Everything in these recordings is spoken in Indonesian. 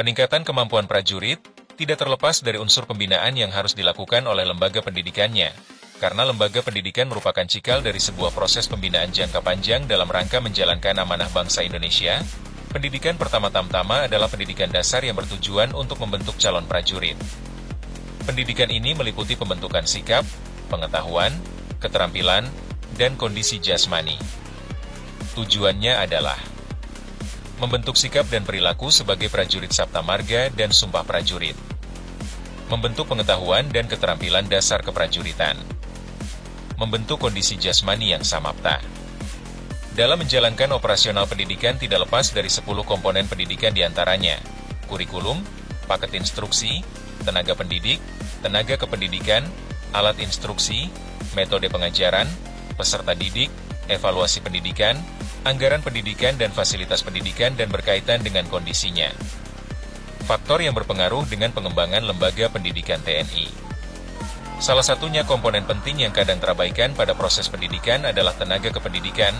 Peningkatan kemampuan prajurit tidak terlepas dari unsur pembinaan yang harus dilakukan oleh lembaga pendidikannya, karena lembaga pendidikan merupakan cikal dari sebuah proses pembinaan jangka panjang dalam rangka menjalankan amanah bangsa Indonesia. Pendidikan pertama-tama adalah pendidikan dasar yang bertujuan untuk membentuk calon prajurit. Pendidikan ini meliputi pembentukan sikap, pengetahuan, keterampilan, dan kondisi jasmani. Tujuannya adalah membentuk sikap dan perilaku sebagai prajurit Sabta Marga dan Sumpah Prajurit, membentuk pengetahuan dan keterampilan dasar keprajuritan, membentuk kondisi jasmani yang samapta. Dalam menjalankan operasional pendidikan tidak lepas dari 10 komponen pendidikan diantaranya, kurikulum, paket instruksi, tenaga pendidik, tenaga kependidikan, alat instruksi, metode pengajaran, peserta didik, evaluasi pendidikan, anggaran pendidikan dan fasilitas pendidikan dan berkaitan dengan kondisinya. Faktor yang berpengaruh dengan pengembangan lembaga pendidikan TNI. Salah satunya komponen penting yang kadang terabaikan pada proses pendidikan adalah tenaga kependidikan,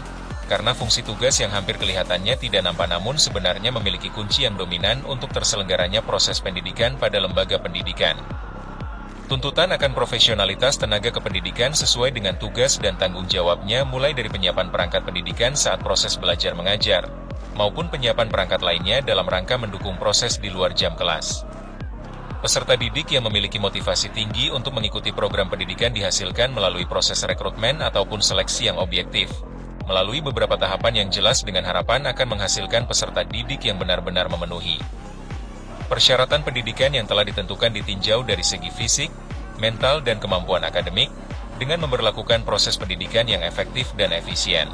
karena fungsi tugas yang hampir kelihatannya tidak nampak namun sebenarnya memiliki kunci yang dominan untuk terselenggaranya proses pendidikan pada lembaga pendidikan. Tuntutan akan profesionalitas tenaga kependidikan sesuai dengan tugas dan tanggung jawabnya mulai dari penyiapan perangkat pendidikan saat proses belajar mengajar, maupun penyiapan perangkat lainnya dalam rangka mendukung proses di luar jam kelas. Peserta didik yang memiliki motivasi tinggi untuk mengikuti program pendidikan dihasilkan melalui proses rekrutmen ataupun seleksi yang objektif, melalui beberapa tahapan yang jelas dengan harapan akan menghasilkan peserta didik yang benar-benar memenuhi persyaratan pendidikan yang telah ditentukan ditinjau dari segi fisik, mental dan kemampuan akademik, dengan memberlakukan proses pendidikan yang efektif dan efisien,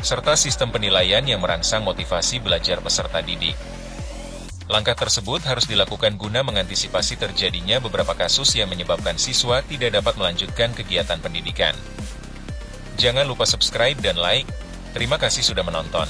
serta sistem penilaian yang merangsang motivasi belajar peserta didik. Langkah tersebut harus dilakukan guna mengantisipasi terjadinya beberapa kasus yang menyebabkan siswa tidak dapat melanjutkan kegiatan pendidikan. Jangan lupa subscribe dan like. Terima kasih sudah menonton.